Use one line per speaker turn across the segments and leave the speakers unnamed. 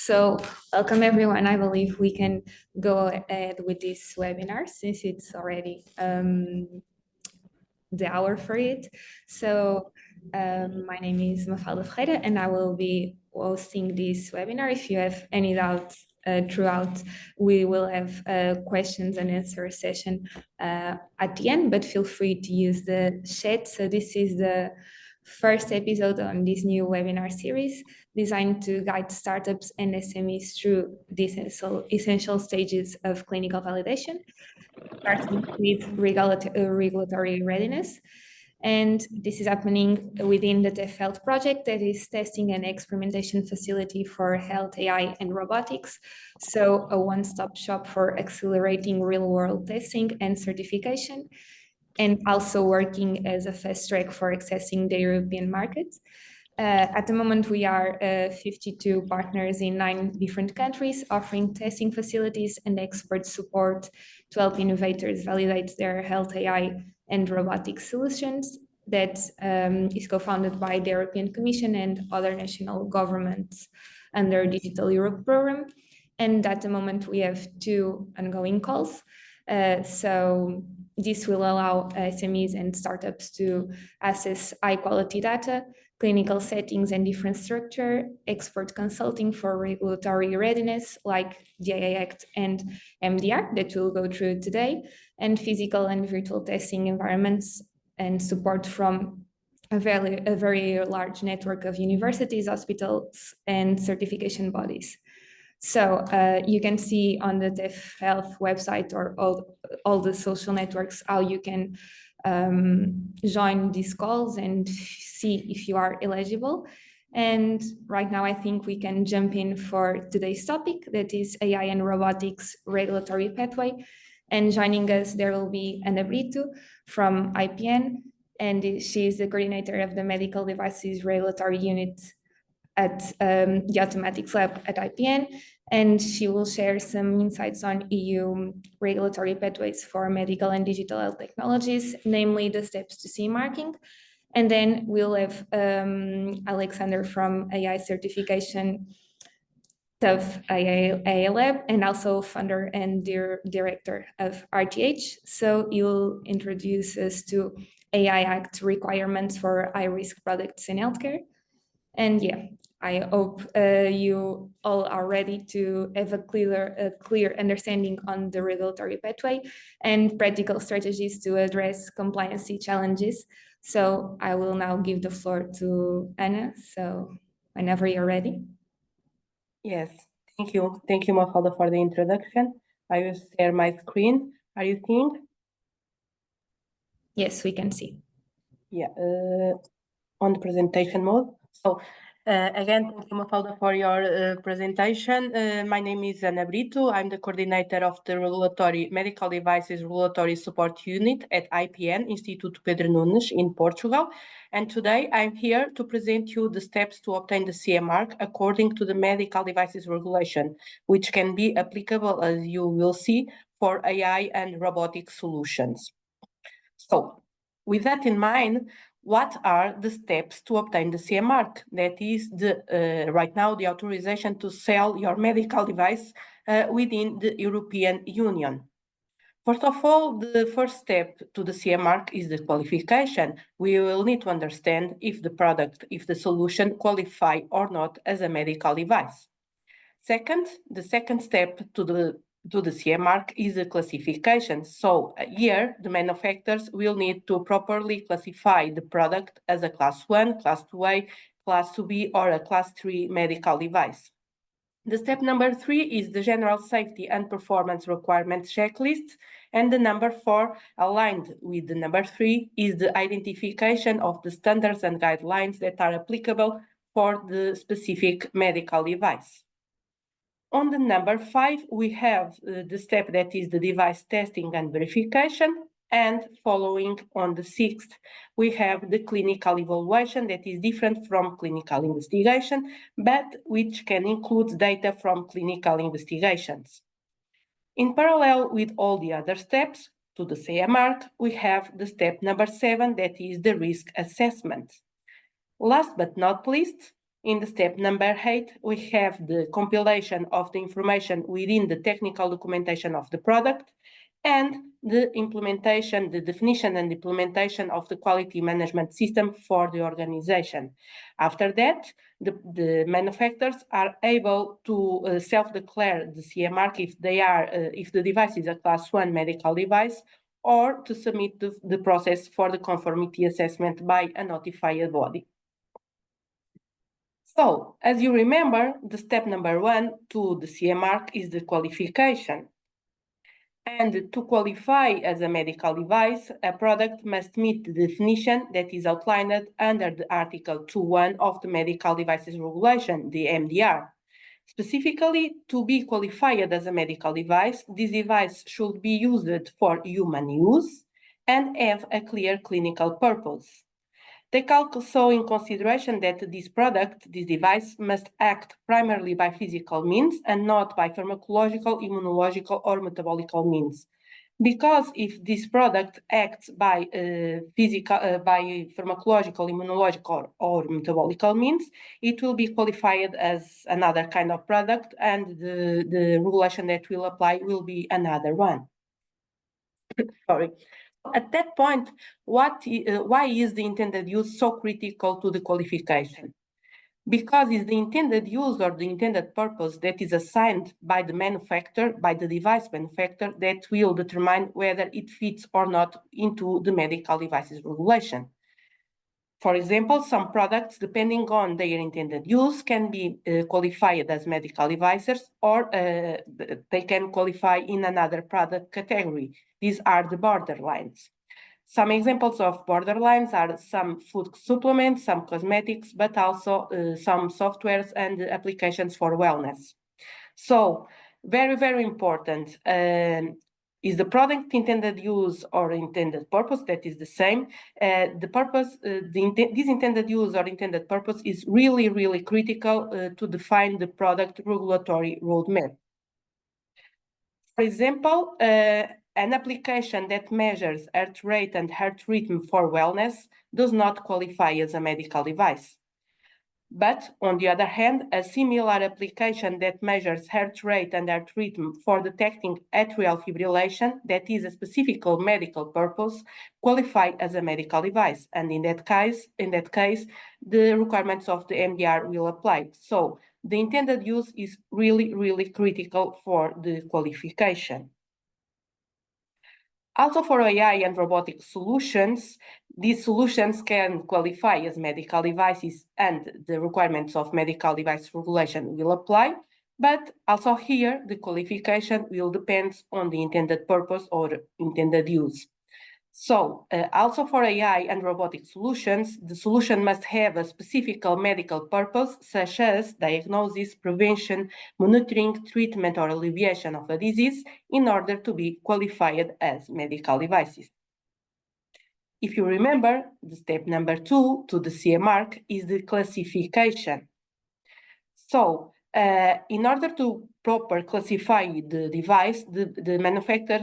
So welcome everyone. I believe we can go ahead with this webinar since it's already the hour for it. So my name is Mafalda Ferreira and I will be hosting this webinar. If you have any doubts throughout, we will have a questions and answer session at the end, but feel free to use the chat. So this is the first episode on this new webinar series designed to guide startups and SMEs through these essential stages of clinical validation, starting with regulatory readiness. And this is happening within the TEF-Health project that is testing an experimentation facility for health AI and robotics. So a one-stop shop for accelerating real-world testing and certification, and also working as a fast track for accessing the European market. At the moment, we are 52 partners in 9 different countries, offering testing facilities and expert support to help innovators validate their health AI and robotic solutions. That is co-founded by the European Commission and other national governments under Digital Europe program. And at the moment, we have 2 ongoing calls. So this will allow SMEs and startups to access high-quality data, clinical settings and different structure, expert consulting for regulatory readiness, like the AI Act and MDR that we'll go through today, and physical and virtual testing environments and support from a very large network of universities, hospitals, and certification bodies. So you can see on the TEF-Health website or all the social networks how you can join these calls and see if you are eligible. And right now, I think we can jump in for today's topic, that is AI and robotics regulatory pathway. And joining us, there will be Ana Brito from IPN, and she is the coordinator of the Medical Devices Regulatory Unit at the Automatics Lab at IPN, and she will share some insights on EU regulatory pathways for medical and digital health technologies, namely the steps to CE marking. And then we'll have Alexander from AI certification of AI Lab, and also founder and director of RTH. So you'll introduce us to AI Act requirements for high-risk products in healthcare. And yeah, I hope you all are ready to have a clear understanding on the regulatory pathway and practical strategies to address compliance challenges. So I will now give the floor to Anna. So whenever you're ready.
Yes, thank you. Thank you, Mafalda, for the introduction. I will share my screen. Are you seeing?
Yes, we can see.
Yeah, on the presentation mode. So again, thank you, Mafalda, for your presentation. My name is Ana Brito. I'm the coordinator of the Medical Devices Regulatory Support Unit at IPN, Instituto Pedro Nunes in Portugal. And today I'm here to present you the steps to obtain the CE mark according to the Medical Devices Regulation, which can be applicable, as you will see, for AI and robotic solutions. So, with that in mind, what are the steps to obtain the CE mark? That is right now the authorization to sell your medical device within the European Union. First of all, the first step to the CE mark is the qualification. We will need to understand if the solution qualify or not as a medical device. Second, the second step to the CE mark is the classification. So here, the manufacturers will need to properly classify the product as a Class 1, Class 2A, Class 2B, or a Class 3 medical device. The step number 3 is the general safety and performance requirements checklist. And the number 4, aligned with the number 3, is the identification of the standards and guidelines that are applicable for the specific medical device. On the number 5, we have the step that is the device testing and verification. And following on the 6th, we have the clinical evaluation that is different from clinical investigation, but which can include data from clinical investigations. In parallel with all the other steps to the CE mark, we have the step number 7, that is the risk assessment. Last but not least, In the step number 8, we have the compilation of the information within the technical documentation of the product and the implementation, the definition and implementation of the quality management system for the organization. After that, the manufacturers are able to self-declare the CE mark if the device is a class 1 medical device, or to submit the process for the conformity assessment by a notified body. So, as you remember, the step number 1 to the CE mark is the qualification. And to qualify as a medical device, a product must meet the definition that is outlined under the Article 2.1 of the Medical Devices Regulation, the MDR. Specifically, to be qualified as a medical device, this device should be used for human use and have a clear clinical purpose. Take also in consideration that this device, must act primarily by physical means and not by pharmacological, immunological, or metabolical means. Because if this product acts by pharmacological, immunological, or metabolical means, it will be qualified as another kind of product, and the regulation that will apply will be another one. Sorry. At that point, why is the intended use so critical to the qualification? Because it's the intended use or the intended purpose that is assigned by the manufacturer, by the device manufacturer, that will determine whether it fits or not into the medical devices regulation. For example, some products, depending on their intended use, can be qualified as medical devices, or they can qualify in another product category. These are the borderlines. Some examples of borderlines are some food supplements, some cosmetics, but also some softwares and applications for wellness. So, very, very important. Is the product intended use or intended purpose? That is the same. The purpose, this intended use or intended purpose is really, really critical to define the product regulatory roadmap. For example, an application that measures heart rate and heart rhythm for wellness does not qualify as a medical device. But on the other hand, a similar application that measures heart rate and heart rhythm for detecting atrial fibrillation, that is a specific medical purpose, qualify as a medical device. And in that case, the requirements of the MDR will apply. So the intended use is really, really critical for the qualification. Also for AI and robotic solutions, these solutions can qualify as medical devices and the requirements of medical device regulation will apply, but also here the qualification will depend on the intended purpose or intended use. So also for AI and robotic solutions, the solution must have a specific medical purpose, such as diagnosis, prevention, monitoring, treatment, or alleviation of a disease, in order to be qualified as medical devices. If you remember, the step number 2 to the CE mark is the classification. So in order to properly classify the device, the manufacturer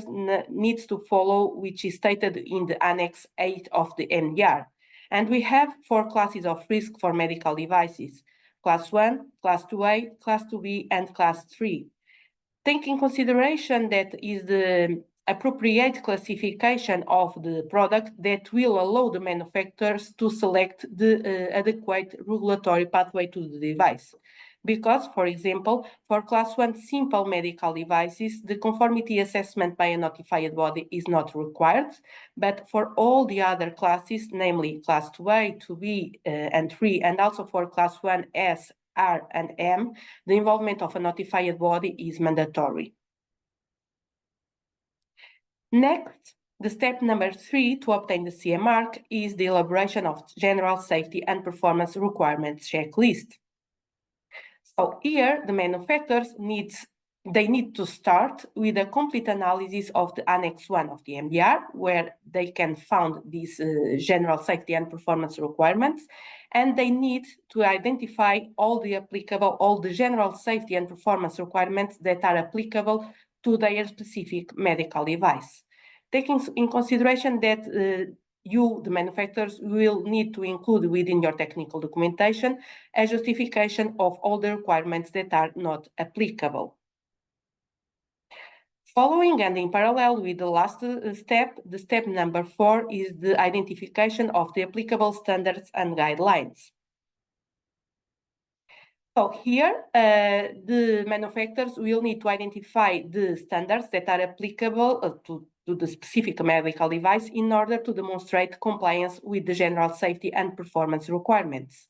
needs to follow which is stated in the Annex 8 of the MDR. And we have 4 classes of risk for medical devices: Class 1, Class 2A, Class 2B, and Class 3. Taking consideration that is the appropriate classification of the product that will allow the manufacturers to select the adequate regulatory pathway to the device. Because, for example, for Class 1 simple medical devices, the conformity assessment by a notified body is not required, but for all the other classes, namely Class 2A, 2B, and 3, and also for Class 1S, R, and M, the involvement of a notified body is mandatory. Next, the step number 3 to obtain the CE mark is the elaboration of general safety and performance requirements checklist. So here, the manufacturers need to start with a complete analysis of the Annex 1 of the MDR, where they can find these general safety and performance requirements, and they need to identify all the general safety and performance requirements that are applicable to their specific medical device. Taking in consideration that you, the manufacturers, will need to include within your technical documentation a justification of all the requirements that are not applicable. Following and in parallel with the last step, the step number 4 is the identification of the applicable standards and guidelines. So here, the manufacturers will need to identify the standards that are applicable to the specific medical device in order to demonstrate compliance with the general safety and performance requirements.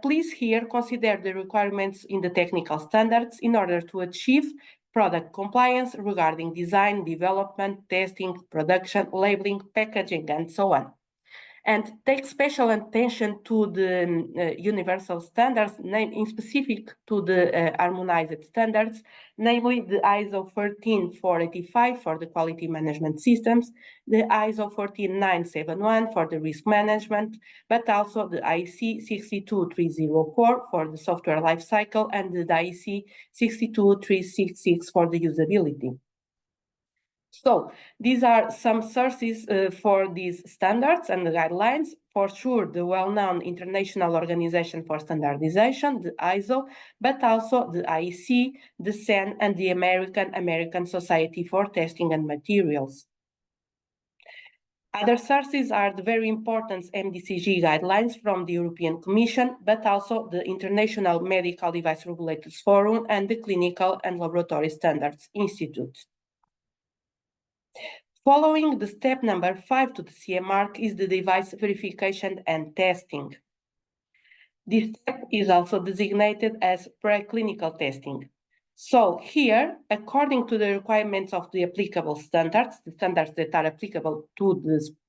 Please here consider the requirements in the technical standards in order to achieve product compliance regarding design, development, testing, production, labeling, packaging, and so on. And take special attention to the universal standards, in specific to the harmonized standards, namely the ISO 13485 for the quality management systems, the ISO 14971 for the risk management, but also the IEC 62304 for the software lifecycle and the IEC 62366 for the usability. So these are some sources for these standards and the guidelines. For sure, the well-known International Organization for Standardization, the ISO, but also the IEC, the SEN, and the American Society for Testing and Materials. Other sources are the very important MDCG guidelines from the European Commission, but also the International Medical Device Regulators Forum and the Clinical and Laboratory Standards Institute. Following the step number 5 to the CE mark is the device verification and testing. This step is also designated as preclinical testing. So here, according to the requirements of the applicable standards, the standards that are applicable to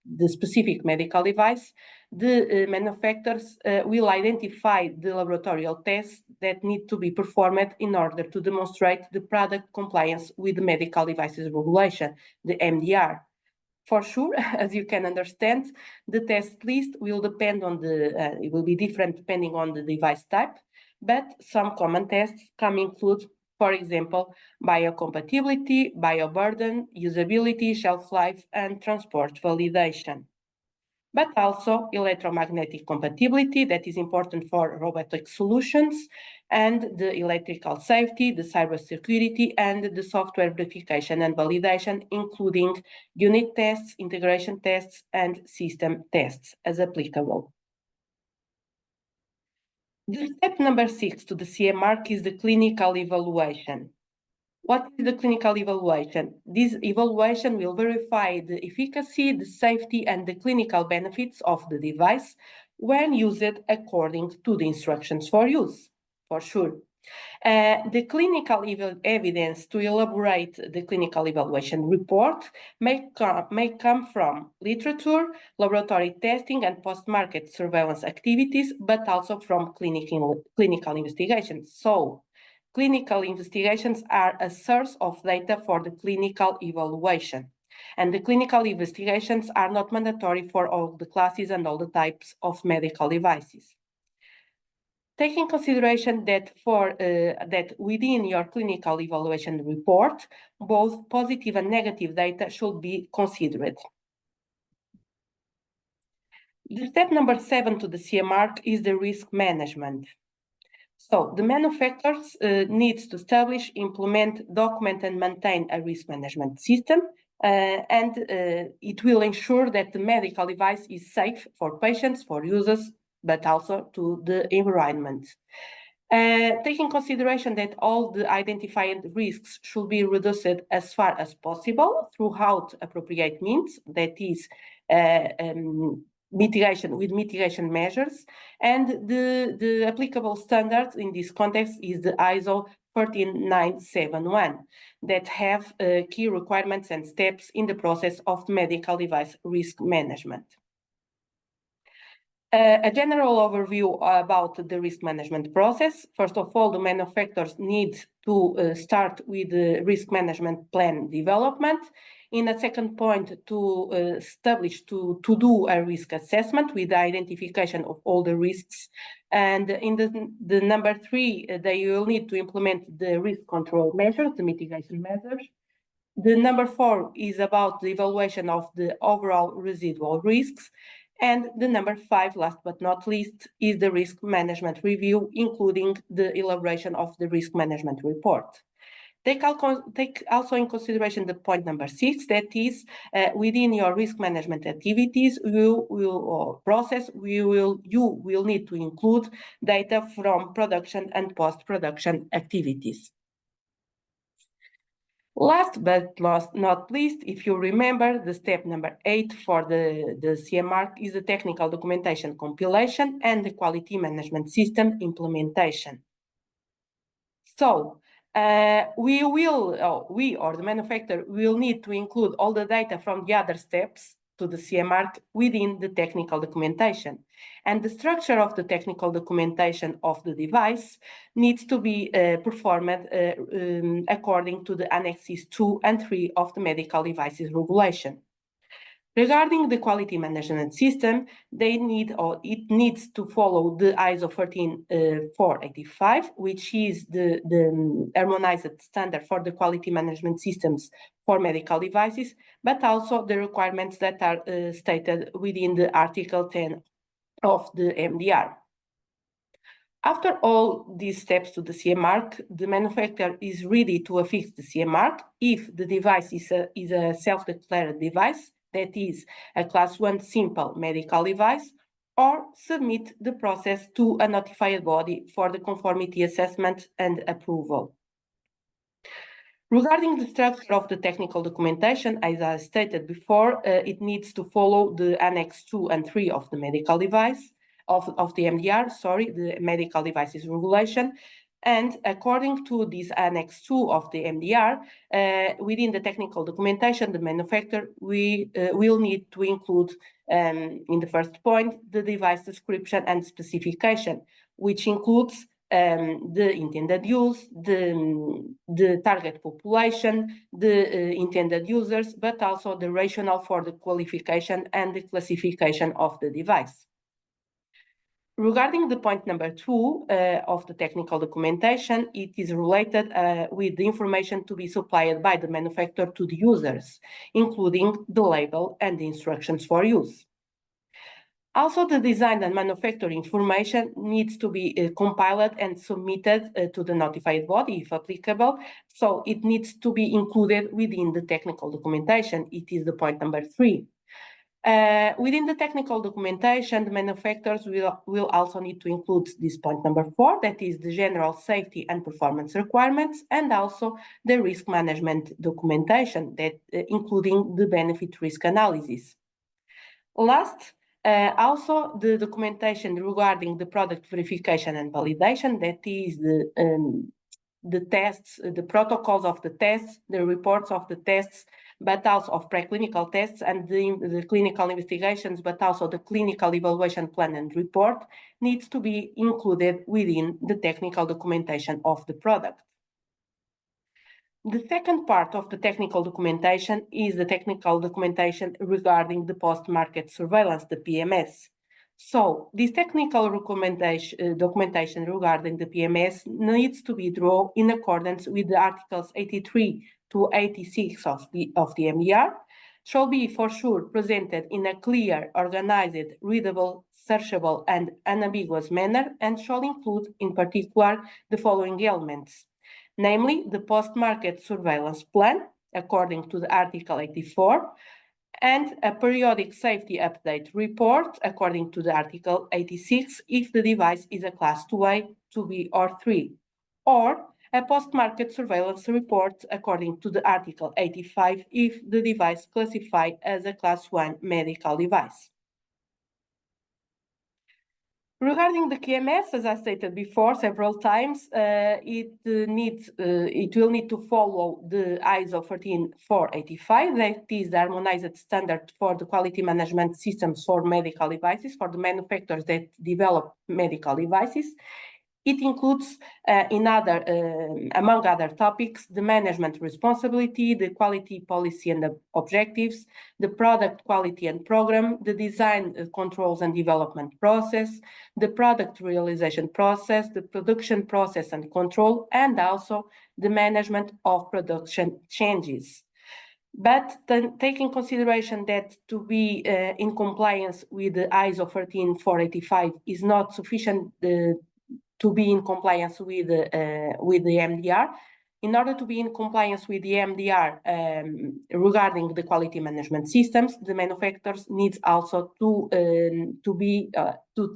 the specific medical device, the manufacturers will identify the laboratorial tests that need to be performed in order to demonstrate the product compliance with the medical devices regulation, the MDR. For sure, as you can understand, the test list will depend on it will be different depending on the device type, but some common tests can include, for example, biocompatibility, bioburden, usability, shelf life, and transport validation. But also electromagnetic compatibility, that is important for robotic solutions, and the electrical safety, the cybersecurity, and the software verification and validation, including unit tests, integration tests, and system tests as applicable. The step number 6 to the CE mark is the clinical evaluation. What is the clinical evaluation? This evaluation will verify the efficacy, the safety, and the clinical benefits of the device when used according to the instructions for use, for sure. The clinical evidence to elaborate the clinical evaluation report may come from literature, laboratory testing, and post-market surveillance activities, but also from clinical investigations. So, clinical investigations are a source of data for the clinical evaluation. And the clinical investigations are not mandatory for all the classes and all the types of medical devices. Taking consideration that that within your clinical evaluation report, both positive and negative data should be considered. The step number 7 to the CE mark is the risk management. So the manufacturers needs to establish, implement, document, and maintain a risk management system, and it will ensure that the medical device is safe for patients, for users, but also to the environment. Taking consideration that all the identified risks should be reduced as far as possible throughout appropriate means, that is, mitigation measures, and the applicable standards in this context is the ISO 14971 that have key requirements and steps in the process of medical device risk management. A general overview about the risk management process. First of all, the manufacturers need to start with the risk management plan development. In a second point, to do a risk assessment with the identification of all the risks. And in the number 3, they will need to implement the risk control measures, the mitigation measures. The number 4 is about the evaluation of the overall residual risks. And the number 5, last but not least, is the risk management review, including the elaboration of the risk management report. Take also in consideration the point number 6, that is, within your risk management activities, you will need to include data from production and post-production activities. Last but not least, if you remember, the step number 8 for the CMR is the technical documentation compilation and the quality management system implementation. So we or the manufacturer will need to include all the data from the other steps to the CMR within the technical documentation. And the structure of the technical documentation of the device needs to be performed according to the annexes 2 and 3 of the medical devices regulation. Regarding the quality management system, it needs to follow the ISO 13485, which is the harmonized standard for the quality management systems for medical devices, but also the requirements that are stated within the Article 10 of the MDR. After all these steps to the CE mark, the manufacturer is ready to affix the CE mark if the device is a self-declared device, that is a class 1 simple medical device, or submit the process to a notified body for the conformity assessment and approval. Regarding the structure of the technical documentation, as I stated before, it needs to follow the Annex 2 and 3 of the medical device, of the MDR, the medical devices regulation. And according to this Annex 2 of the MDR, within the technical documentation, the manufacturer will need to include, in the first point, the device description and specification, which includes the intended use, the target population, the intended users, but also the rationale for the qualification and the classification of the device. Regarding the point number 2 of the technical documentation, it is related with the information to be supplied by the manufacturer to the users, including the label and the instructions for use. Also, the design and manufacturing information needs to be compiled and submitted to the notified body, if applicable. So it needs to be included within the technical documentation. It is the point number 3. Within the technical documentation, the manufacturers will also need to include this point number 4, that is the general safety and performance requirements, and also the risk management documentation, that including the benefit risk analysis. Last, also the documentation regarding the product verification and validation, that is the tests, the protocols of the tests, the reports of the tests, but also of preclinical tests and the clinical investigations, but also the clinical evaluation plan and report needs to be included within the technical documentation of the product. The second part of the technical documentation is the technical documentation regarding the post-market surveillance, the PMS. So this technical documentation regarding the PMS needs to be drawn in accordance with the Articles 83 to 86 of the MDR, shall be for sure presented in a clear, organized, readable, searchable, and unambiguous manner, and shall include, in particular, the following elements, namely the post-market surveillance plan, according to the Article 84, and a periodic safety update report, according to the Article 86, if the device is a Class 2A, 2B, or 3, or a post-market surveillance report, according to the Article 85, if the device classified as a Class 1 medical device. Regarding the QMS, as I stated before several times, it will need to follow the ISO 13485, that is the harmonized standard for the quality management systems for medical devices, for the manufacturers that develop medical devices. It includes, among other topics, the management responsibility, the quality policy and the objectives, the product quality and program, the design controls and development process, the product realization process, the production process and control, and also the management of production changes. But then taking consideration that to be in compliance with the ISO 13485 is not sufficient to be in compliance with the MDR. In order to be in compliance with the MDR regarding the quality management systems, the manufacturers needs also to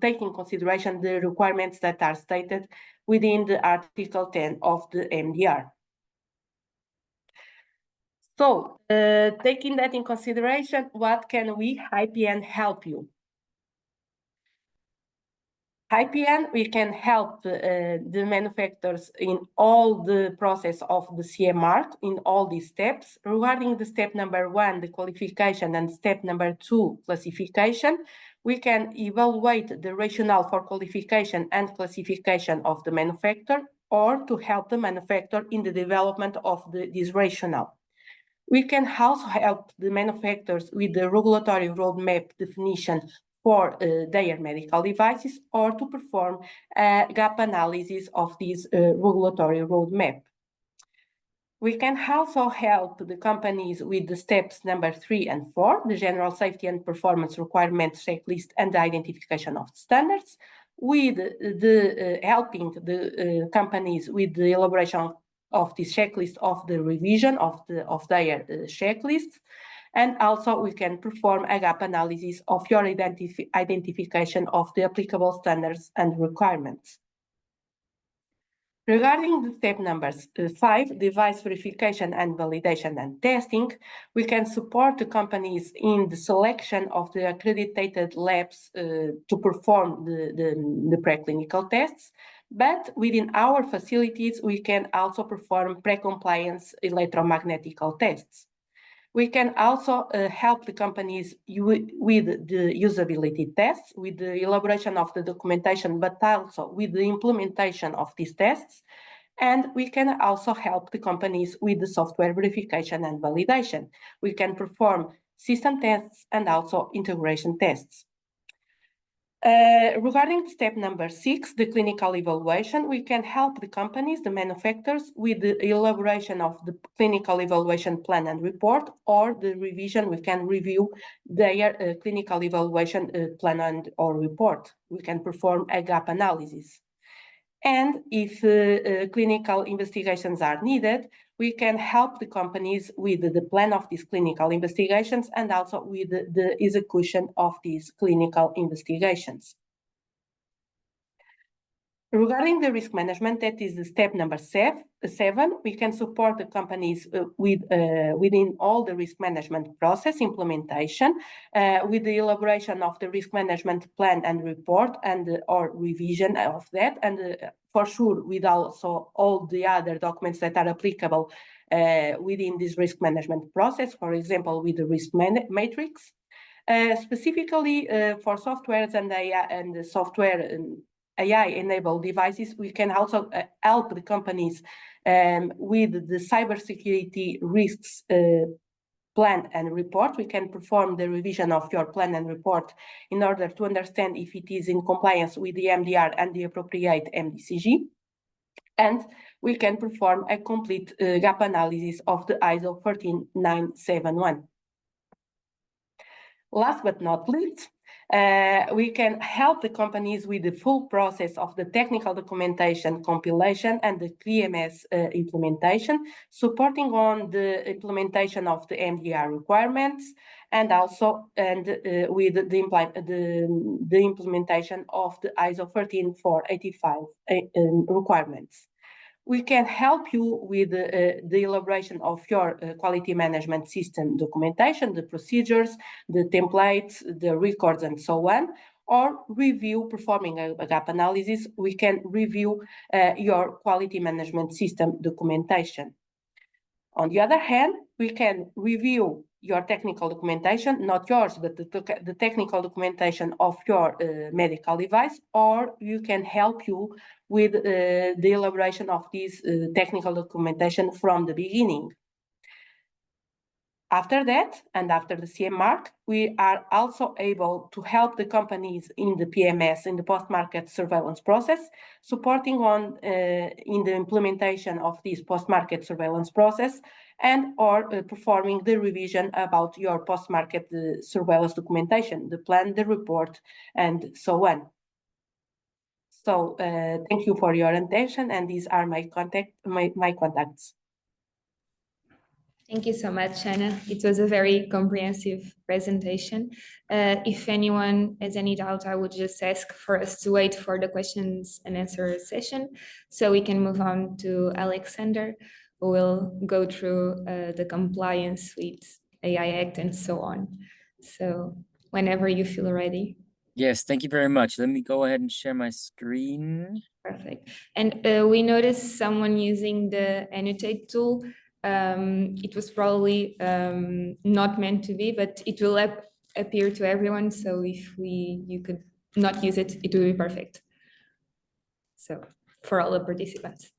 take in consideration the requirements that are stated within the Article 10 of the MDR. So, taking that in consideration, what can we, IPN, help you? IPN, we can help the manufacturers in all the process of the CE mark, in all these steps. Regarding the step number 1, the qualification, and step number 2, classification, we can evaluate the rationale for qualification and classification of the manufacturer, or to help the manufacturer in the development of this rationale. We can also help the manufacturers with the regulatory roadmap definition for their medical devices, or to perform a gap analysis of this regulatory roadmap. We can also help the companies with the steps number 3 and 4, the general safety and performance requirements checklist and the identification of standards, with the helping the companies with the elaboration of this checklist, of the revision of their checklist. And also we can perform a gap analysis of your identification of the applicable standards and requirements. Regarding the step numbers 5, device verification and validation and testing, we can support the companies in the selection of the accredited labs to perform the preclinical tests. But within our facilities, we can also perform pre-compliance electromagnetical tests. We can also help the companies with the usability tests, with the elaboration of the documentation, but also with the implementation of these tests. And we can also help the companies with the software verification and validation. We can perform system tests and also integration tests. Regarding step number 6, the clinical evaluation, we can help the companies, the manufacturers, with the elaboration of the clinical evaluation plan and report, or the revision. We can review their clinical evaluation plan and or report. We can perform a gap analysis. And if clinical investigations are needed, we can help the companies with the plan of these clinical investigations and also with the execution of these clinical investigations. Regarding the risk management, that is the step number 7, we can support the companies within all the risk management process implementation, with the elaboration of the risk management plan and report and or revision of that, and for sure with also all the other documents that are applicable within this risk management process, for example, with the risk matrix. Specifically for softwares and AI and the software AI-enabled devices, we can also help the companies with the cybersecurity risks plan and report. We can perform the revision of your plan and report in order to understand if it is in compliance with the MDR and the appropriate MDCG. And we can perform a complete gap analysis of the ISO 13971. Last but not least, we can help the companies with the full process of the technical documentation compilation and the QMS implementation, supporting on the implementation of the MDR requirements, and also with the implementation of the ISO 13485 requirements. We can help you with the elaboration of your quality management system documentation, the procedures, the templates, the records, and so on, or performing a gap analysis. We can review your quality management system documentation. On the other hand, we can review your technical documentation, not yours, but the technical documentation of your medical device, or you can help you with the elaboration of this technical documentation from the beginning. After that, and after the CE mark, we are also able to help the companies in the PMS, in the post-market surveillance process, supporting in the implementation of this post-market surveillance process, and or performing the revision about your post-market surveillance documentation, the plan, the report, and so on. So thank you for your attention, and these are my contacts.
Thank you so much, Anna. It was a very comprehensive presentation. If anyone has any doubt, I would just ask for us to wait for the questions and answer session so we can move on to Alexander, who will go through the compliance with AI Act and so on. So whenever you feel ready.
Yes, thank you very much. Let me go ahead and share my screen.
Perfect. And we noticed someone using the annotate tool. It was probably not meant to be, but it will appear to everyone. So if you could not use it, it will be perfect. So for all the participants.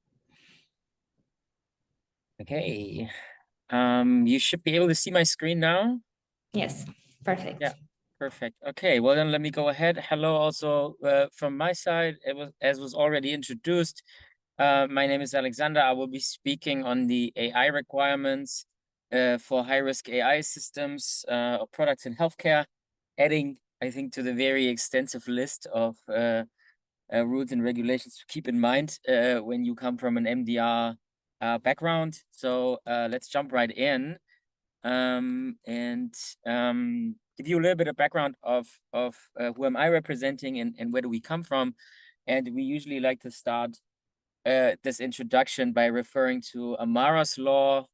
Okay. You should be able to see my screen now.
Yes, perfect.
Yeah, perfect. Okay, well then let me go ahead. Hello also from my side. As was already introduced. My name is Alexander. I will be speaking on the AI requirements for high-risk AI systems or products in healthcare, adding, I think, to the very extensive list of rules and regulations to keep in mind when you come from an MDR background. So let's jump right in and give you a little bit of background of who am I representing and where do we come from. And we usually like to start this introduction by referring to Amara's law,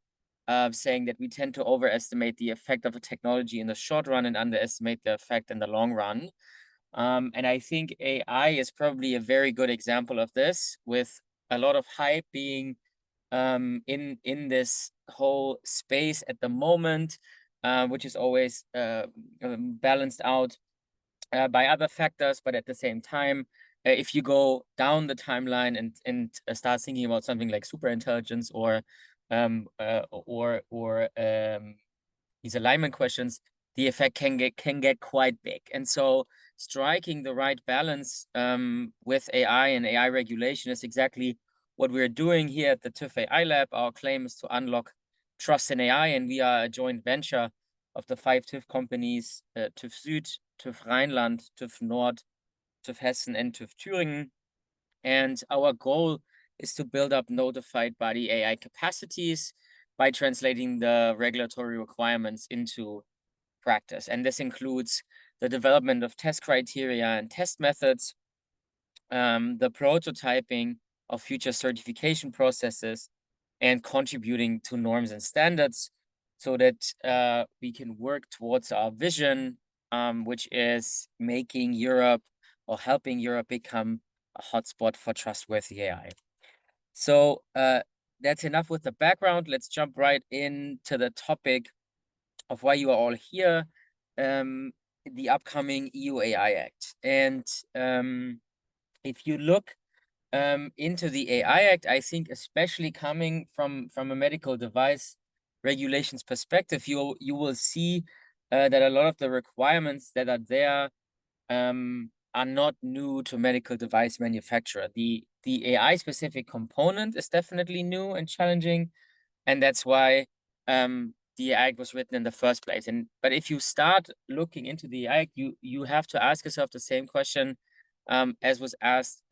saying that we tend to overestimate the effect of a technology in the short run and underestimate the effect in the long run. And I think AI is probably a very good example of this, with a lot of hype being in this whole space at the moment, which is always balanced out by other factors, but at the same time, if you go down the timeline and start thinking about something like superintelligence or these alignment questions, the effect can get quite big. And so striking the right balance with AI and AI regulation is exactly what we're doing here at the TÜV AI Lab. Our claim is to unlock trust in AI, and we are a joint venture of the 5 TÜV companies, TÜV Süd, TÜV Rheinland, TÜV Nord, TÜV Hessen, and TÜV Thüringen. And our goal is to build up notified body AI capacities by translating the regulatory requirements into practice. And this includes the development of test criteria and test methods, the prototyping of future certification processes, and contributing to norms and standards so that we can work towards our vision, which is making Europe or helping Europe become a hotspot for trustworthy AI. So that's enough with the background. Let's jump right into the topic of why you are all here, the upcoming EU AI Act. And if you look into the AI Act, I think especially coming from a medical device regulations perspective, you will see that a lot of the requirements that are there are not new to medical device manufacturer. The AI specific component is definitely new and challenging, and that's why the Act was written in the first place. But if you start looking into the Act, you have to ask yourself the same question as was asked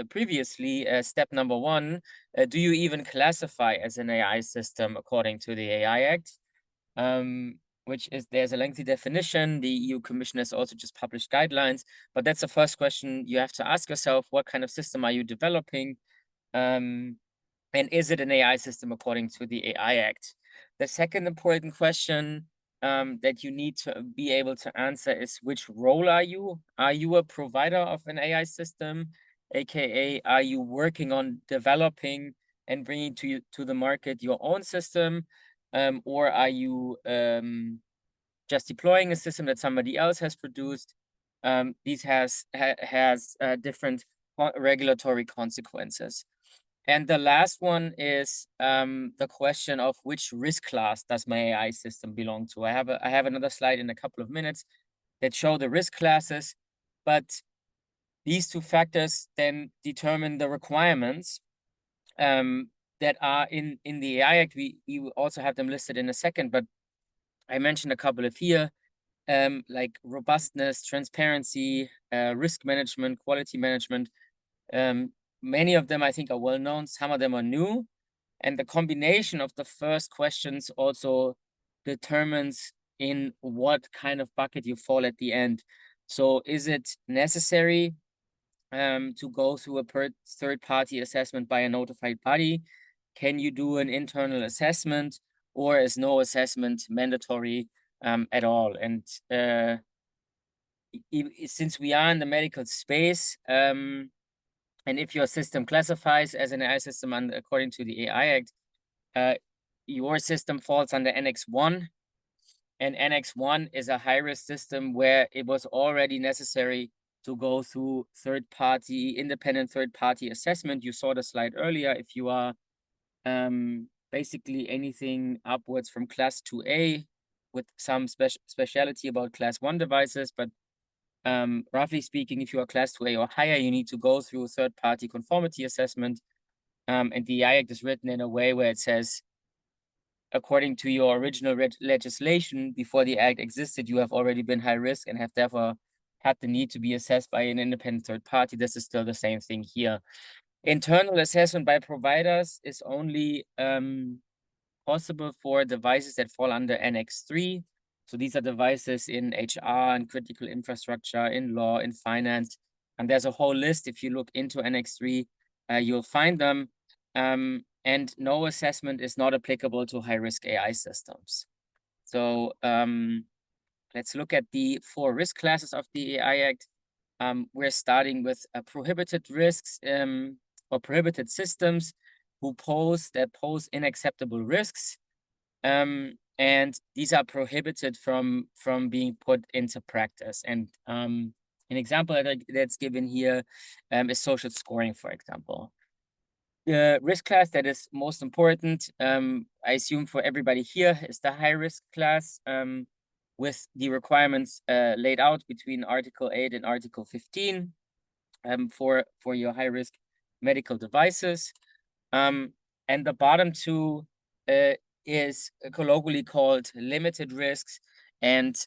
previously. Step number 1, do you even classify as an AI system according to the AI Act? Which is, there's a lengthy definition. The EU Commission has also just published guidelines, but that's the first question you have to ask yourself. What kind of system are you developing? And is it an AI system according to the AI Act? The second important question that you need to be able to answer is, which role are you? Are you a provider of an AI system? AKA, are you working on developing and bringing to the market your own system? Or are you just deploying a system that somebody else has produced? These has different regulatory consequences. And the last one is the question of which risk class does my AI system belong to? I have another slide in a couple of minutes that show the risk classes, but these two factors then determine the requirements that are in the AI Act. We will also have them listed in a second, but I mentioned a couple of here, like robustness, transparency, risk management, quality management. Many of them I think are well known, some of them are new. And the combination of the first questions also determines in what kind of bucket you fall at the end. So is it necessary to go through a third-party assessment by a notified body? Can you do an internal assessment, or is no assessment mandatory at all? And since we are in the medical space, and if your system classifies as an AI system according to the AI Act, your system falls under Annex 1. And Annex 1 is a high-risk system where it was already necessary to go through independent third-party assessment. You saw the slide earlier. If you are basically anything upwards from class 2A with some speciality about class 1 devices, but roughly speaking, if you are class 2A or higher, you need to go through a third-party conformity assessment. And the AI Act is written in a way where it says, according to your original legislation, before the Act existed, you have already been high risk and have therefore had the need to be assessed by an independent third party. This is still the same thing here. Internal assessment by providers is only possible for devices that fall under Annex 3. So these are devices in HR and critical infrastructure, in law, in finance. And there's a whole list. If you look into Annex 3, you'll find them. And no assessment is not applicable to high-risk AI systems. So let's look at the 4 risk classes of the AI Act. We're starting with prohibited risks or prohibited systems that pose unacceptable risks. And these are prohibited from being put into practice. And an example that's given here is social scoring, for example. The risk class that is most important, I assume for everybody here, is the high risk class with the requirements laid out between Article 8 and Article 15 for your high risk medical devices. And the bottom two is colloquially called limited risks and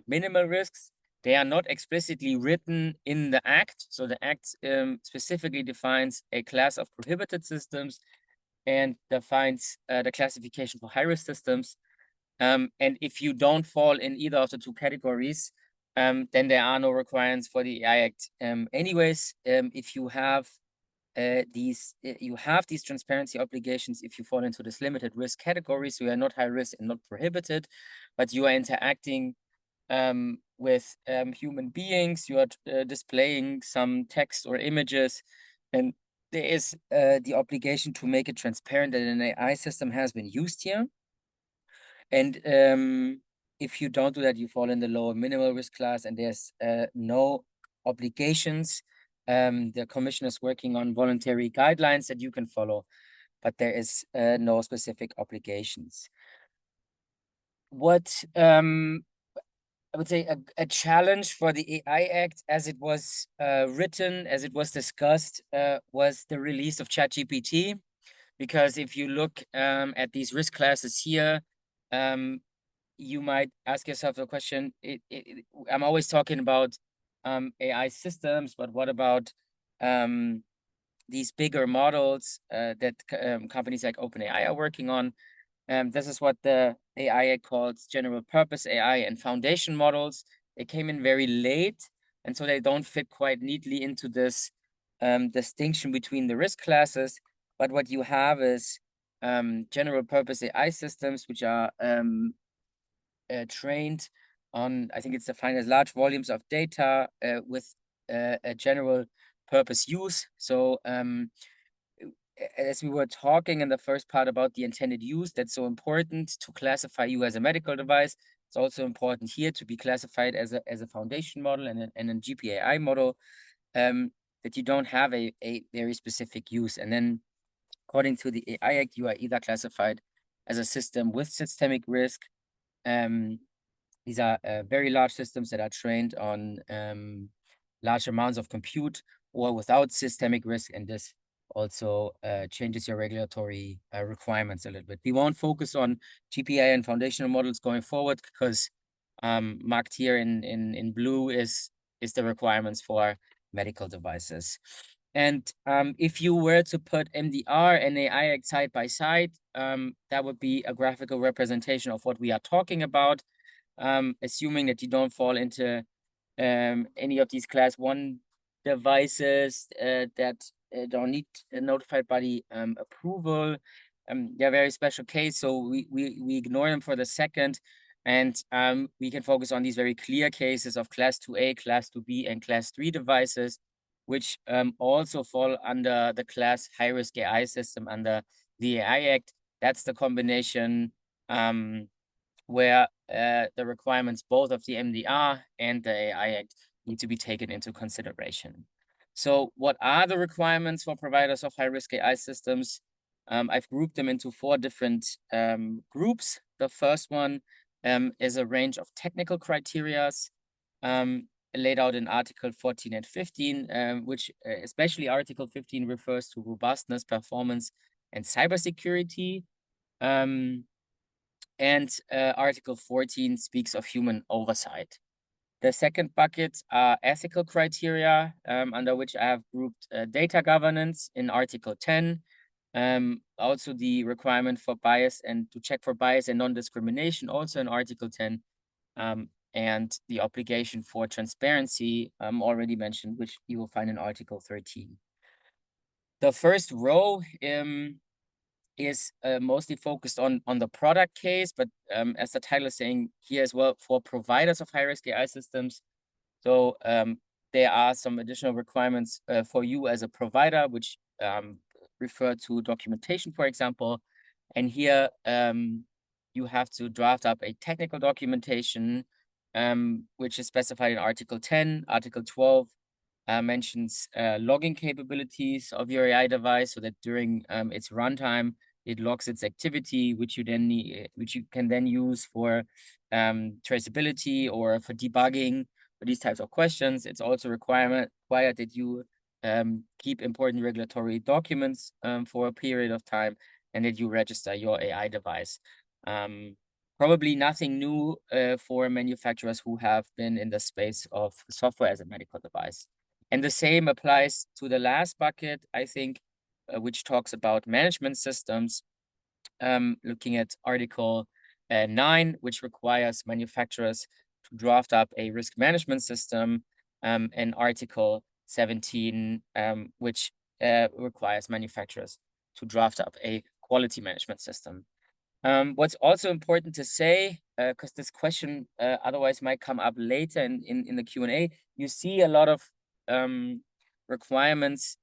minimal risks. They are not explicitly written in the Act. So the Act specifically defines a class of prohibited systems and defines the classification for high-risk systems. And if you don't fall in either of the two categories, then there are no requirements for the AI Act. Anyways, if you have these transparency obligations if you fall into this limited risk category, so you are not high risk and not prohibited, but you are interacting with human beings, you are displaying some text or images, and there is the obligation to make it transparent that an AI system has been used here. And if you don't do that, you fall in the lower minimal risk class, and there's no obligations. The commission is working on voluntary guidelines that you can follow, but there is no specific obligations. What I would say a challenge for the AI Act as it was written, as it was discussed, was the release of ChatGPT. Because if you look at these risk classes here, you might ask yourself the question, I'm always talking about AI systems, but what about these bigger models that companies like OpenAI are working on? This is what the AI calls general purpose AI and foundation models. They came in very late, and so they don't fit quite neatly into this distinction between the risk classes. But what you have is general purpose AI systems, which are trained on, I think it's defined as large volumes of data with a general purpose use. So as we were talking in the first part about the intended use, that's so important to classify you as a medical device. It's also important here to be classified as a foundation model and a GPAI model, that you don't have a very specific use. And then According to the AI Act, you are either classified as a system with systemic risk. These are very large systems that are trained on large amounts of compute, or without systemic risk, and this also changes your regulatory requirements a little bit. We won't focus on GPA and foundational models going forward, because marked here in blue is the requirements for medical devices. And if you were to put MDR and AI Act side by side, that would be a graphical representation of what we are talking about, assuming that you don't fall into any of these class 1 devices that don't need a notified body approval. They're very special case, so we ignore them for the second, and we can focus on these very clear cases of class 2A, class 2B, and class 3 devices, which also fall under the class high-risk AI system under the AI Act. That's the combination where the requirements both of the MDR and the AI Act need to be taken into consideration. So what are the requirements for providers of high-risk AI systems? I've grouped them into 4 different groups. The first one is a range of technical criteria laid out in Article 14 and 15, which especially Article 15 refers to robustness, performance, and cybersecurity. And Article 14 speaks of human oversight. The second bucket are ethical criteria, under which I have grouped data governance in Article 10. Also the requirement for bias and to check for bias and non-discrimination, also in Article 10. And the obligation for transparency, already mentioned, which you will find in Article 13. The first row is mostly focused on the product case, but as the title is saying here as well, for providers of high-risk AI systems. So there are some additional requirements for you as a provider, which refer to documentation, for example. And here you have to draft up a technical documentation, which is specified in Article 10. Article 12 mentions logging capabilities of your AI device, so that during its runtime, it logs its activity, which you can then use for traceability or for debugging for these types of questions. It's also required that you keep important regulatory documents for a period of time, and that you register your AI device. Probably nothing new for manufacturers who have been in the space of software as a medical device. And the same applies to the last bucket, I think, which talks about management systems, looking at Article 9, which requires manufacturers to draft up a risk management system, and Article 17, which requires manufacturers to draft up a quality management system. What's also important to say, because this question otherwise might come up later in the Q&A, you see a lot of requirements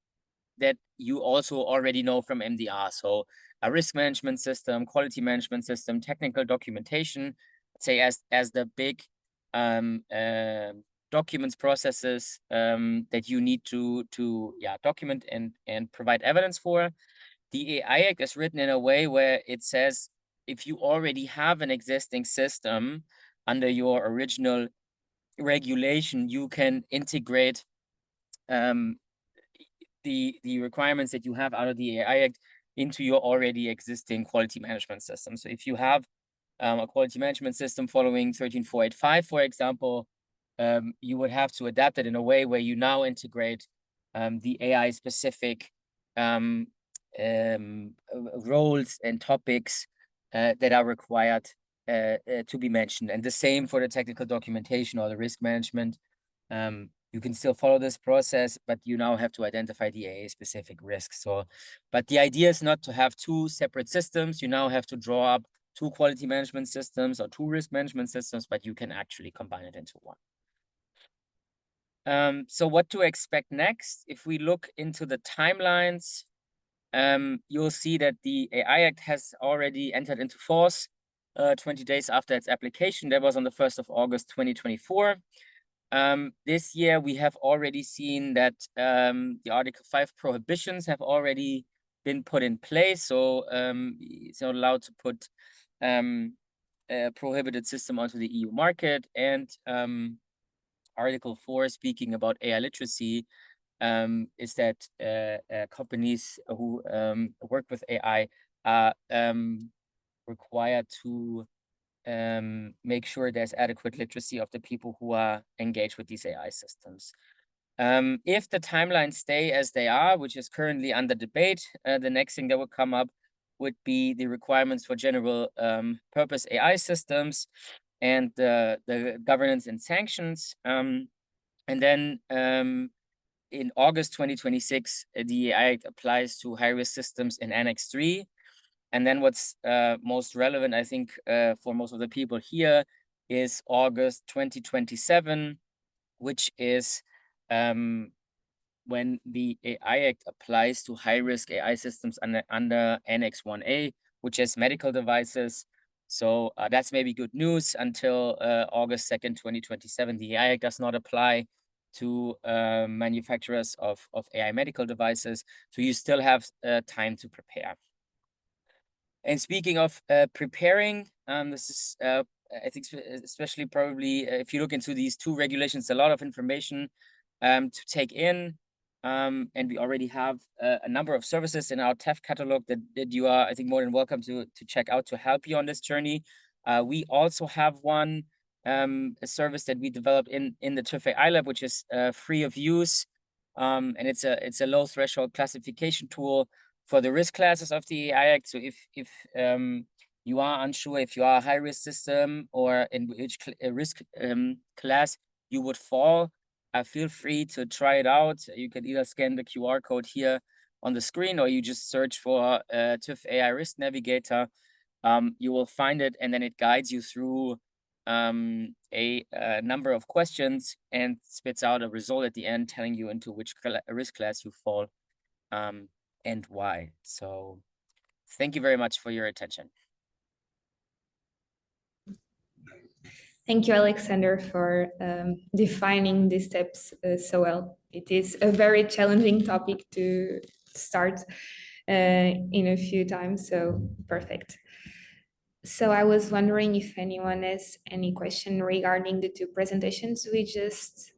that you also already know from MDR. So a risk management system, quality management system, technical documentation, say as the big documents, processes that you need to document and provide evidence for. The AI Act is written in a way where it says, if you already have an existing system under your original regulation, you can integrate the requirements that you have out of the AI Act into your already existing quality management system. So if you have a quality management system following 13485, for example, you would have to adapt it in a way where you now integrate the AI specific roles and topics that are required to be mentioned. And the same for the technical documentation or the risk management. You can still follow this process, but you now have to identify the AI specific risks. So, but the idea is not to have 2 separate systems. You now have to draw up 2 quality management systems or 2 risk management systems, but you can actually combine it into one. So what to expect next? If we look into the timelines, you'll see that the AI Act has already entered into force 20 days after its application. That was on the 1st of August, 2024. This year, we have already seen that the Article 5 prohibitions have already been put in place. So it's not allowed to put a prohibited system onto the EU market. And Article 4, speaking about AI literacy, is that companies who work with AI are required to make sure there's adequate literacy of the people who are engaged with these AI systems. If the timelines stay as they are, which is currently under debate, the next thing that would come up would be the requirements for general purpose AI systems and the governance and sanctions. And then in August 2026, the AI Act applies to high-risk systems in Annex 3. And then what's most relevant, I think, for most of the people here is August 2027, which is when the AI Act applies to high-risk AI systems under Annex 1A, which is medical devices. So that's maybe good news. Until August 2nd, 2027, the AI Act does not apply to manufacturers of AI medical devices. So you still have time to prepare. And speaking of preparing, this is, I think, especially probably if you look into these two regulations, a lot of information to take in. And we already have a number of services in our TEF catalog that you are, I think, more than welcome to check out to help you on this journey. We also have one, a service that we developed in the TÜV AI Lab, which is free of use. And it's a low threshold classification tool for the risk classes of the AI Act. So if you are unsure if you are a high risk system or in which risk class you would fall, feel free to try it out. You can either scan the QR code here on the screen, or you just search for TÜV AI Risk Navigator. You will find it, and then it guides you through a number of questions and spits out a result at the end telling you into which risk class you fall and why. So thank you very much for your attention.
Thank you, Alexander, for defining these steps so well. It is a very challenging topic to start in a few times, so perfect. So I was wondering if anyone has any question regarding the two presentations we just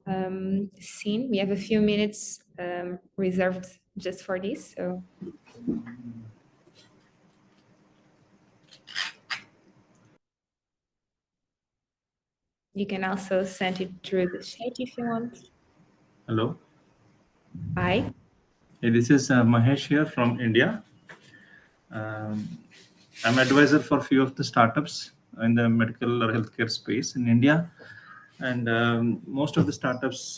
seen. We have a few minutes reserved just for this, so. You can also send it through the chat if you want.
Hello.
Hi.
Hey, this is Mahesh here from India. I'm advisor for a few of the startups in the medical or healthcare space in India. And most of the startups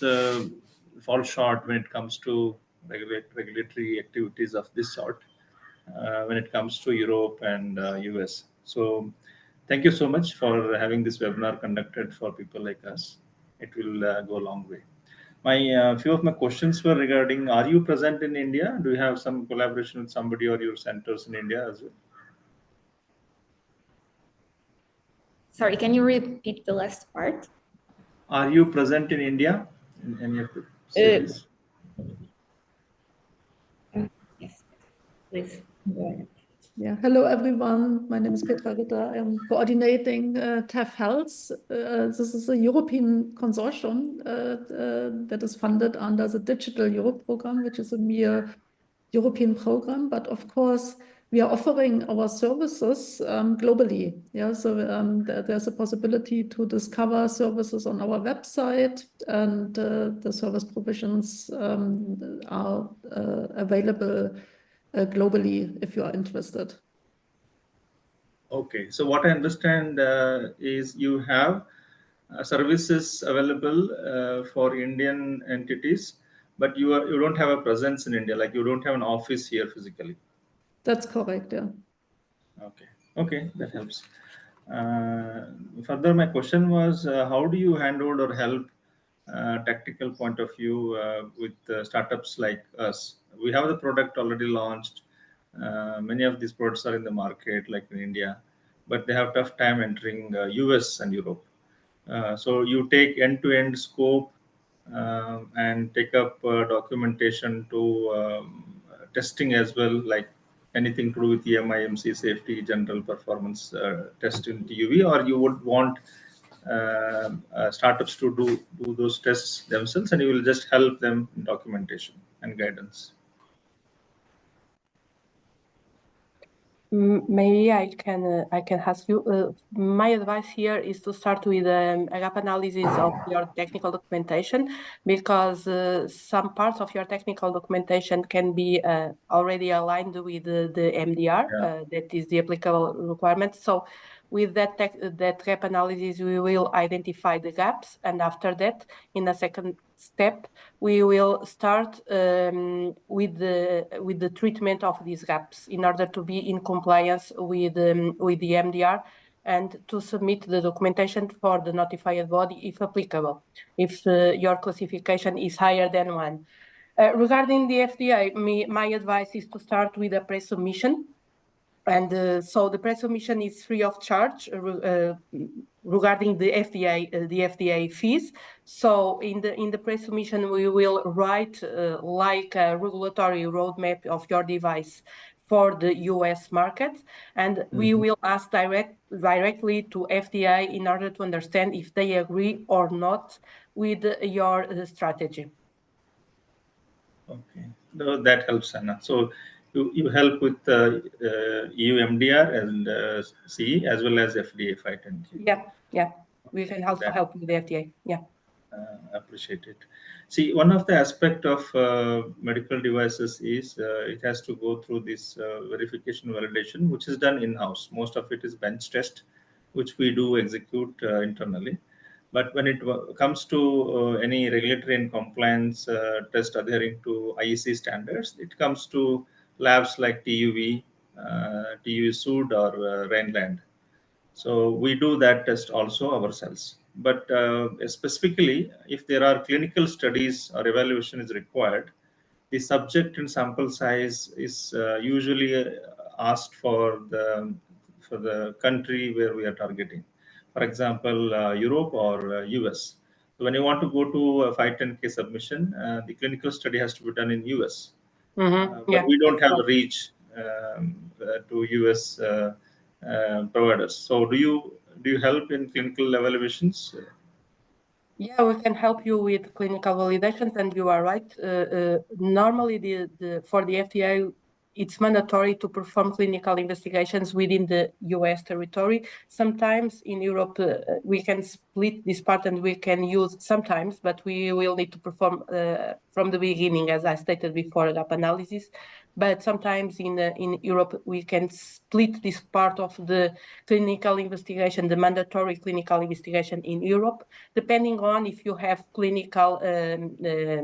fall short when it comes to regulatory activities of this sort, when it comes to Europe and US. So thank you so much for having this webinar conducted for people like us. It will go a long way. Few of my questions were regarding, are you present in India? Do you have some collaboration with somebody or your centers in India as well?
Sorry, can you repeat the last part?
Are you present in India in any of the cities?
Yes, please go ahead.
Yeah, hello everyone. My name is Petra Ritter. I'm coordinating TEF-Health. This is a European consortium that is funded under the Digital Europe program, which is a mere European program. But of course, we are offering our services globally. Yeah, so there's a possibility to discover services on our website, and the service provisions are available globally if you are interested.
Okay, so what I understand is you have services available for Indian entities, but you don't have a presence in India, like you don't have an office here physically.
That's correct, yeah.
Okay, that helps. Further, my question was, how do you handle or help tactical point of view with startups like us? We have the product already launched. Many of these products are in the market, like in India, but they have tough time entering US and Europe. So you take end-to-end scope and take up documentation to testing as well, like anything to do with EMI/MC safety, general performance test in TUV, or you would want startups to do those tests themselves, and you will just help them in documentation and guidance?
Maybe I can ask you. My advice here is to start with a gap analysis of your technical documentation, because some parts of your technical documentation can be already aligned with the MDR, that is the applicable requirement. So with that gap analysis, we will identify the gaps, and after that, in a second step, we will start with the treatment of these gaps in order to be in compliance with the MDR and to submit the documentation for the notified body if applicable, if your classification is higher than 1. Regarding the FDA, my advice is to start with a pre-submission. And so the pre-submission is free of charge regarding the FDA fees. So in the pre-submission, we will write like a regulatory roadmap of your device for the US market, and we will ask directly to FDA in order to understand if they agree or not with your strategy.
Okay, no, that helps, Anna. So you help with EU MDR and CE as well as FDA 510K.
Yeah. We can also help with the FDA. Yeah.
Appreciate it. See, one of the aspect of medical devices is it has to go through this verification validation, which is done in-house. Most of it is bench test, which we do execute internally. But when it comes to any regulatory and compliance test adhering to IEC standards, it comes to labs like TUV, TUV Sud or Rhineland. So we do that test also ourselves. But specifically, if there are clinical studies or evaluation is required, the subject and sample size is usually asked for the country where we are targeting. For example, Europe or US. So when you want to go to a 510K submission, the clinical study has to be done in US. But we don't have the reach to US providers. So do you help in clinical evaluations?
Yeah, we can help you with clinical validations, and you are right. Normally, for the FDA, it's mandatory to perform clinical investigations within the US territory. Sometimes in Europe, we can split this part and we can use sometimes, but we will need to perform from the beginning, as I stated before, gap analysis. But sometimes in Europe, we can split this part of the clinical investigation, the mandatory clinical investigation in Europe, depending on if you have clinical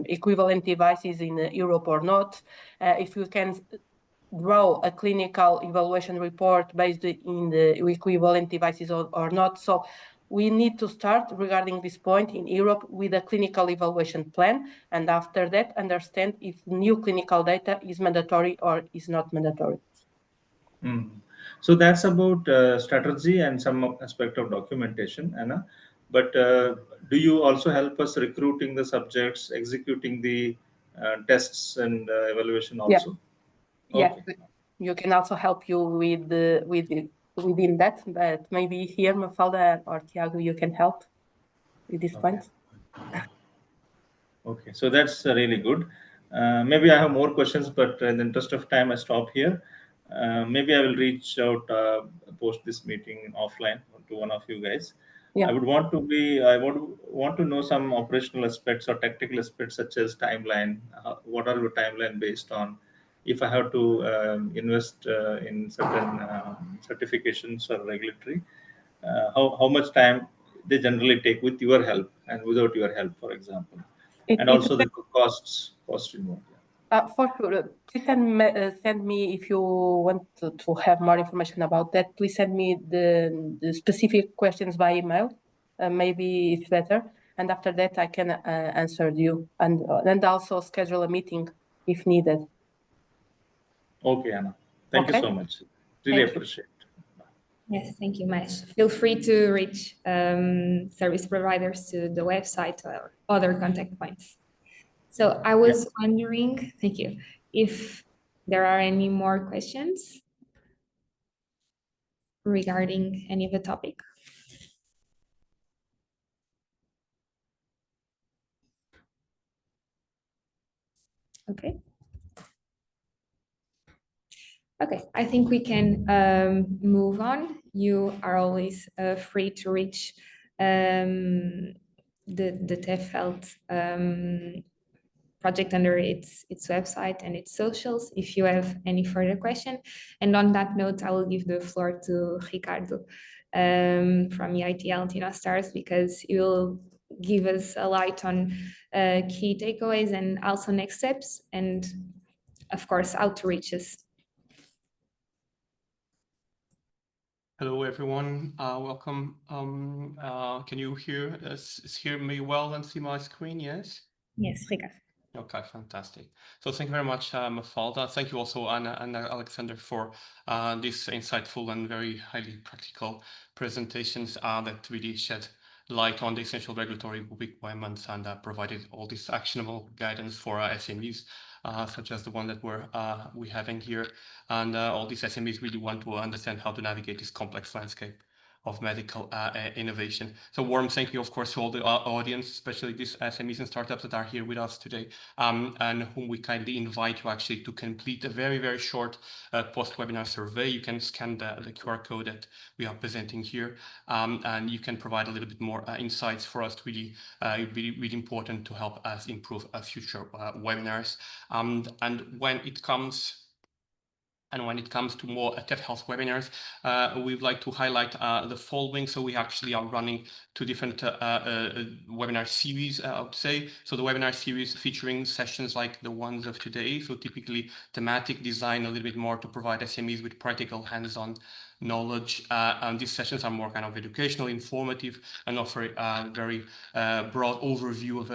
equivalent devices in Europe or not, if you can draw a clinical evaluation report based in the equivalent devices or not. So we need to start regarding this point in Europe with a clinical evaluation plan, and after that understand if new clinical data is mandatory or is not mandatory.
So that's about strategy and some aspect of documentation, Anna. But do you also help us recruiting the subjects, executing the tests and evaluation also?
Yeah, you can also help you within that, but maybe here, Mafalda or Tiago, you can help with this point.
Okay, so that's really good. Maybe I have more questions, but in the interest of time, I stop here. Maybe I will reach out post this meeting offline to one of you guys. I would want to know some operational aspects or technical aspects such as timeline. What are your timeline based on? If I have to invest in certain certifications or regulatory, how much time they generally take with your help and without your help, for example, and also the cost involved.
For sure. Please send me if you want to have more information about that. Please send me the specific questions by email. Maybe it's better. And after that, I can answer you and also schedule a meeting if needed.
Okay, Anna. Thank you so much. Really appreciate it.
Yes, thank you much. Feel free to reach service providers to the website or other contact points. So I was wondering, thank you, if there are any more questions regarding any of the topic. Okay. Okay, I think we can move on. You are always free to reach the TEF-Health project under its website and its socials if you have any further question. And on that note, I will give the floor to Ricardo from EITL TinoStars, because he will give us a light on key takeaways and also next steps, and of course outreaches.
Hello everyone, welcome. Can you hear me well and see my screen? Yes.
Yes, Ricardo.
Okay, fantastic. So thank you very much, Mafalda. Thank you also, Anna and Alexander, for these insightful and very highly practical presentations that really shed light on the essential regulatory requirements and provided all this actionable guidance for our SMEs, such as the one that we're having here. And all these SMEs really want to understand how to navigate this complex landscape of medical innovation. So warm thank you, of course, to all the audience, especially these SMEs and startups that are here with us today, and whom we kindly invite you actually to complete a very, very short post-webinar survey. You can scan the QR code that we are presenting here, and you can provide a little bit more insights for us to really, really important to help us improve future webinars. And when it comes to more TEF-Health webinars, we would like to highlight the following. So we actually are running two different webinar series, I would say. So the webinar series featuring sessions like the ones of today. So typically thematic design, a little bit more to provide SMEs with practical hands-on knowledge. And these sessions are more kind of educational, informative, and offer a very broad overview of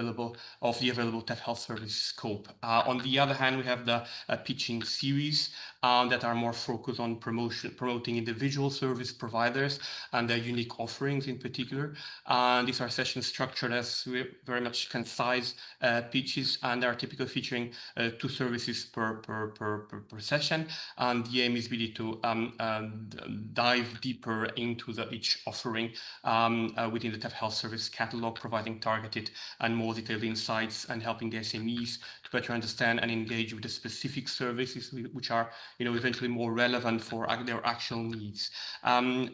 the available TEF-Health service scope. On the other hand, we have the pitching series that are more focused on promoting individual service providers and their unique offerings in particular. These are sessions structured as very much concise pitches, and they are typically featuring 2 services per session. And the aim is really to dive deeper into each offering within the TEF-Health service catalog, providing targeted and more detailed insights and helping the SMEs to better understand and engage with the specific services which are, eventually more relevant for their actual needs. In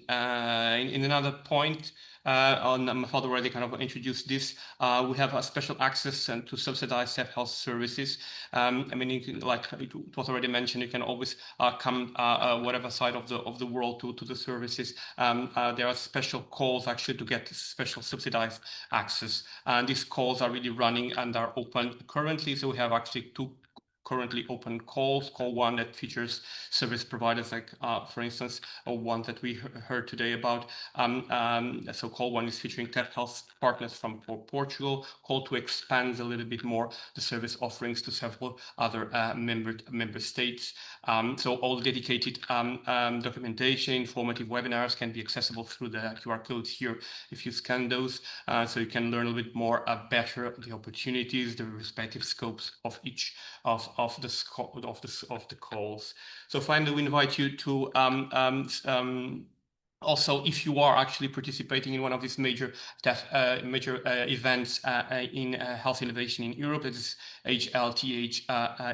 another point, my father already kind of introduced this. We have a special access to subsidized TEF-Health services. Like it was already mentioned, you can always come whatever side of the world to the services. There are special calls actually to get special subsidized access, and these calls are really running and are open currently. So we have actually 2 currently open calls. Call 1 that features service providers like, for instance, one that we heard today about. So call 1 is featuring TEF-Health partners from Portugal. Call 2 expands a little bit more the service offerings to several other member states. So all dedicated documentation, informative webinars can be accessible through the QR codes here if you scan those. So you can learn a little bit more better the opportunities, the respective scopes of each of the calls. So finally, we invite you to also, if you are actually participating in one of these major events in health innovation in Europe, that is HLTH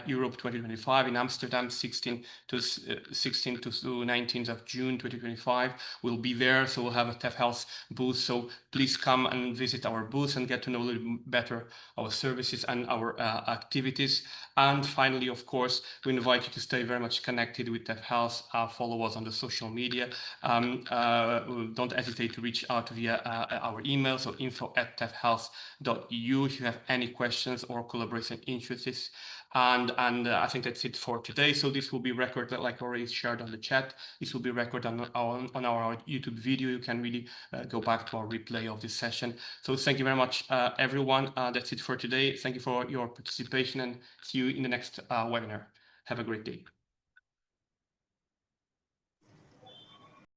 Europe 2025 in Amsterdam, 16 to 19th of June 2025. We'll be there, so we'll have a TEF-Health booth. So please come and visit our booth and get to know a little better our services and our activities. And finally, of course, we invite you to stay very much connected with TEF-Health. Follow us on the social media. Don't hesitate to reach out via our email, so info@tefhealth.eu if you have any questions or collaboration interests. And I think that's it for today. So this will be recorded, like already shared on the chat. This will be recorded on our YouTube video. You can really go back to our replay of this session. So thank you very much, everyone. That's it for today. Thank you for your participation, and see you in the next webinar. Have a great day.